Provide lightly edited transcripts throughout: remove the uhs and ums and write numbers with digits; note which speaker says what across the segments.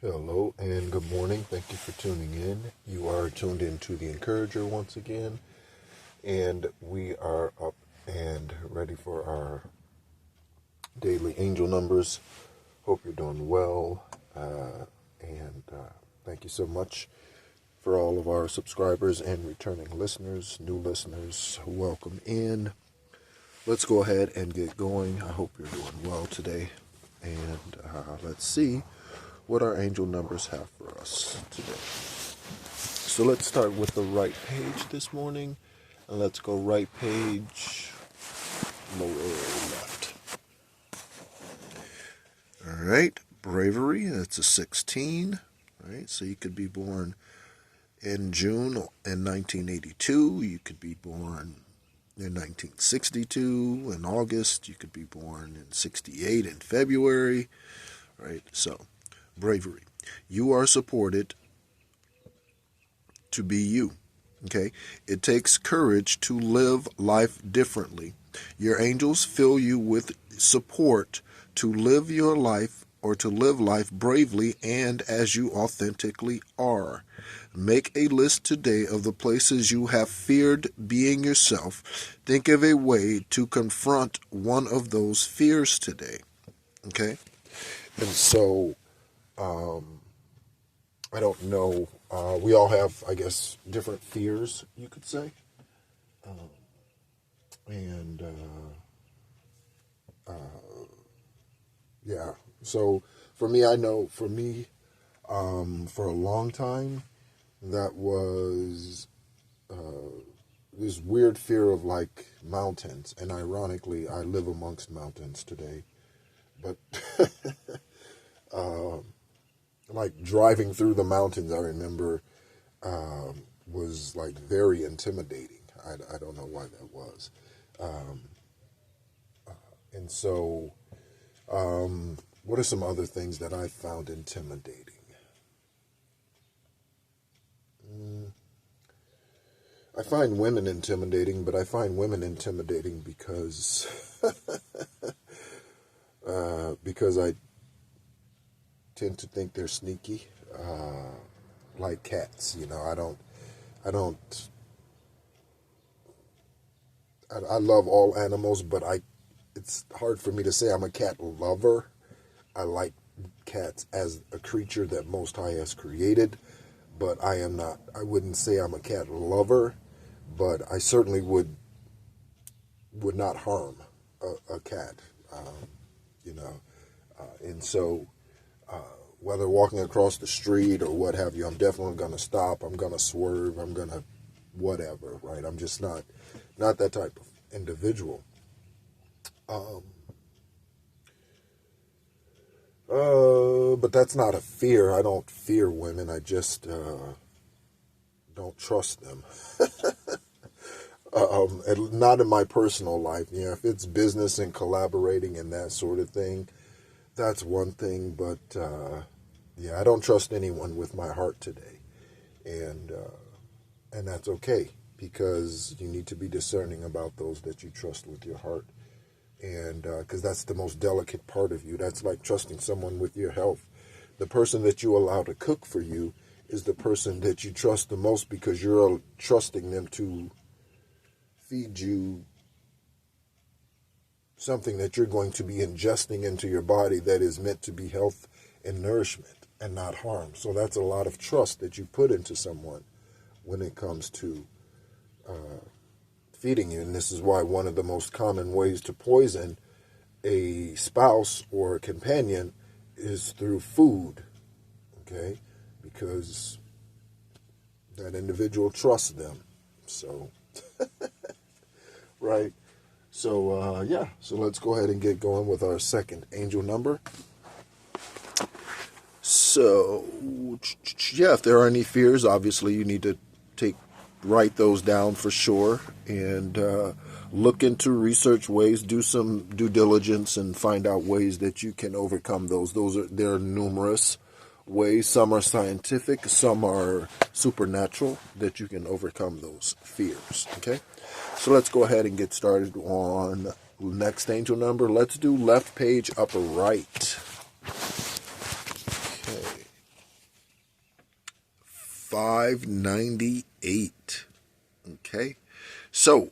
Speaker 1: Hello and good morning. Thank you for tuning in. You are tuned into the Encourager once again, and we are up and ready for our daily angel numbers. Hope you're doing well, and thank you so much for all of our subscribers and returning listeners, new listeners. Welcome in. Let's go ahead and get going. I hope you're doing well today, and let's see what our angel numbers have for us today. So let's start with the right page this morning, and let's go right page, lower left. All right, bravery, that's a 16, right? So you could be born in June in 1982, you could be born in 1962 in August, you could be born in 68 in February, right? So bravery. You are supported to be you. Okay? It takes courage to live life differently. Your angels fill you with support to live your life or to live life bravely and as you authentically are. Make a list today of the places you have feared being yourself. Think of a way to confront one of those fears today. Okay? And so, I don't know. We all have, I guess, different fears, you could say. And, yeah. So, for me, I know, for a long time, that was this weird fear of, like, mountains. And ironically, I live amongst mountains today. But, like, driving through the mountains, I remember, was like very intimidating. I don't know why that was. And so, what are some other things that I found intimidating? I find women intimidating, but I find women intimidating because because I tend to think they're sneaky, like cats. You know, I love all animals, but it's hard for me to say I'm a cat lover. I like cats as a creature that Most High has created, but I wouldn't say I'm a cat lover, but I certainly would not harm a cat, you know. And so, whether walking across the street or what have you, I'm definitely going to stop. I'm going to swerve. I'm going to whatever, right? I'm just not that type of individual. But that's not a fear. I don't fear women. I just don't trust them. And not in my personal life. You know, if it's business and collaborating and that sort of thing, that's one thing. But yeah, I don't trust anyone with my heart today, and that's okay, because you need to be discerning about those that you trust with your heart. And because that's the most delicate part of you. That's like trusting someone with your health. The person that you allow to cook for you is the person that you trust the most, because you're trusting them to feed you something that you're going to be ingesting into your body that is meant to be health and nourishment and not harm. So that's a lot of trust that you put into someone when it comes to feeding you. And this is why one of the most common ways to poison a spouse or a companion is through food, okay? Because that individual trusts them. So, right? So, yeah. So let's go ahead and get going with our second angel number. So, yeah, if there are any fears, obviously you need to write those down for sure, and look into research ways, do some due diligence, and find out ways that you can overcome those. There are numerous ways. Some are scientific, some are supernatural, that you can overcome those fears. Okay, so let's go ahead and get started on next angel number. Let's do left page upper right. Okay. 598. Okay, so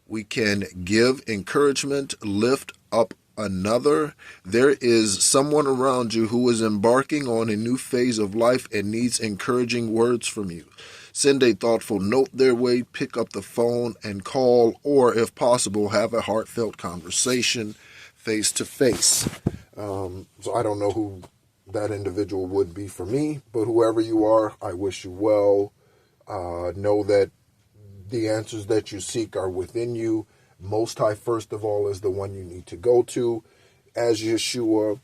Speaker 1: we can give encouragement, lift up another. There is someone around you who is embarking on a new phase of life and needs encouraging words from you. Send a thoughtful note their way, pick up the phone and call, or if possible, have a heartfelt conversation face to face. So I don't know who that individual would be for me, but whoever you are, I wish you well. Know that the answers that you seek are within you. Most High, first of all, is the one you need to go to. As Yeshua,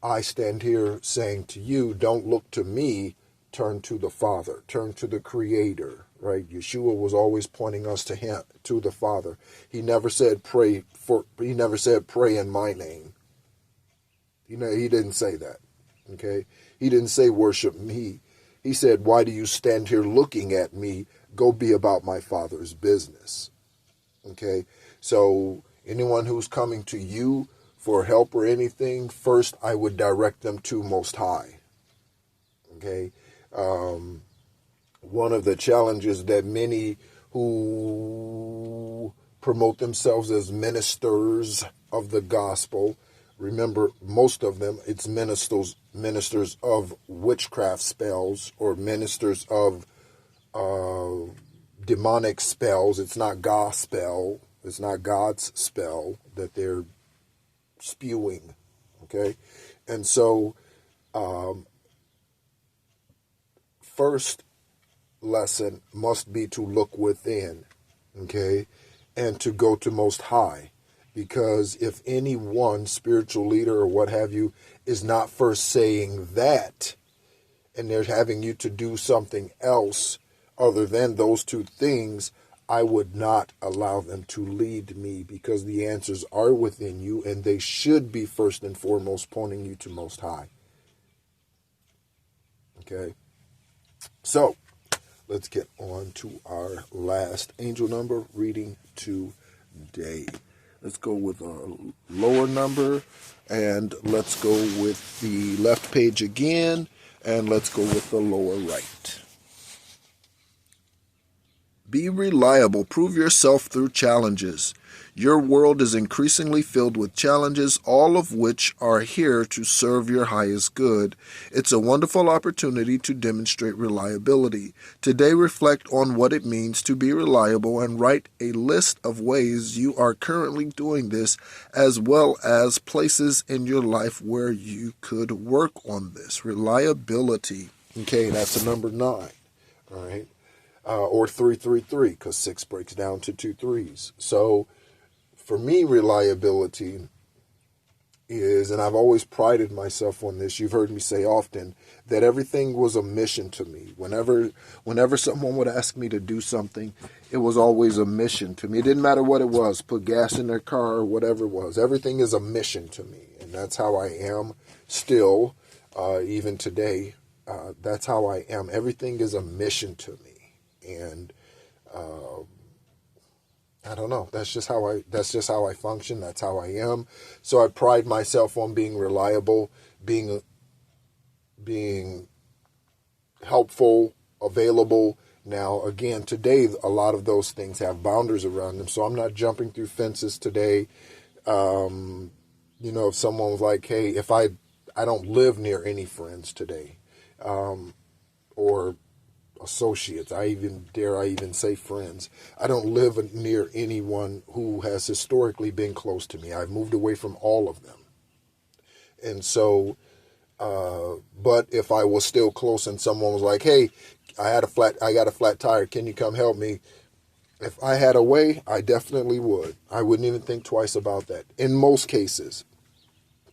Speaker 1: I stand here saying to you, don't look to me, turn to the Father, turn to the Creator, right? Yeshua was always pointing us to him, to the Father. He never said pray in my name. He didn't say that. Okay? He didn't say worship me. He said, why do you stand here looking at me? Go be about my Father's business. Okay? So anyone who's coming to you for help or anything, first I would direct them to Most High. Okay? One of the challenges that many who promote themselves as ministers of the gospel, remember, most of them, it's ministers of witchcraft spells or ministers of demonic spells. It's not gospel. It's not God's spell that they're spewing. Okay? And so, first lesson must be to look within. Okay? And to go to Most High. Because if any one spiritual leader or what have you is not first saying that, and they're having you to do something else other than those two things, I would not allow them to lead me, because the answers are within you and they should be first and foremost pointing you to Most High. Okay? So, let's get on to our last angel number reading today. Let's go with a lower number, and let's go with the left page again, and let's go with the lower right. Be reliable. Prove yourself through challenges. Your world is increasingly filled with challenges, all of which are here to serve your highest good. It's a wonderful opportunity to demonstrate reliability. Today, reflect on what it means to be reliable and write a list of ways you are currently doing this, as well as places in your life where you could work on this. Reliability. Okay, that's a number 9. All right. Or 333, because 6 breaks down to 2 3s. So, for me, reliability is, and I've always prided myself on this, you've heard me say often, that everything was a mission to me. Whenever someone would ask me to do something, it was always a mission to me. It didn't matter what it was, put gas in their car or whatever it was. Everything is a mission to me, and that's how I am still, even today. That's how I am. Everything is a mission to me. And I don't know. That's just how I function. That's how I am. So I pride myself on being reliable, being helpful, available. Now, again, today, a lot of those things have boundaries around them. So I'm not jumping through fences today. If someone was like, hey, if I don't live near any friends today, or associates, I even say friends. I don't live near anyone who has historically been close to me. I've moved away from all of them. And so, but if I was still close and someone was like, hey, I got a flat tire, can you come help me? If I had a way, I definitely would. I wouldn't even think twice about that in most cases.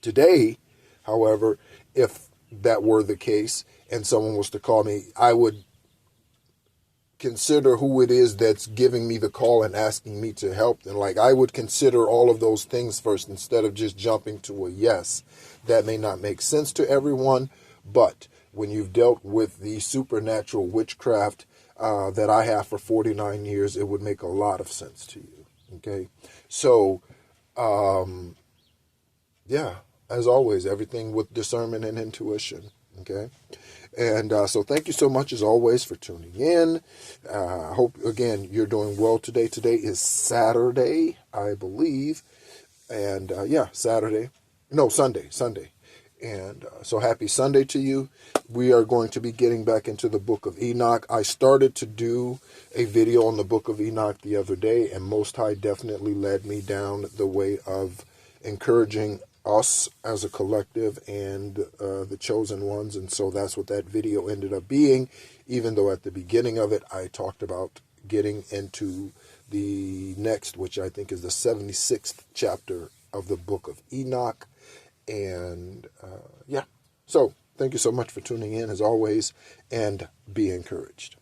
Speaker 1: Today, however, if that were the case and someone was to call me, I would consider who it is that's giving me the call and asking me to help them. Like, I would consider all of those things first instead of just jumping to a yes. That may not make sense to everyone, but when you've dealt with the supernatural witchcraft that I have for 49 years, it would make a lot of sense to you. Okay? So, yeah, as always, everything with discernment and intuition. Okay. And so thank you so much, as always, for tuning in. I hope, again, you're doing well today. Today is Saturday, I believe. And Saturday. No, Sunday. And so happy Sunday to you. We are going to be getting back into the book of Enoch. I started to do a video on the book of Enoch the other day, and Most High definitely led me down the way of encouraging us as a collective and the chosen ones. And so that's what that video ended up being, even though at the beginning of it I talked about getting into the next, which I think is the 76th chapter of the book of Enoch. And so thank you so much for tuning in, as always, and be encouraged.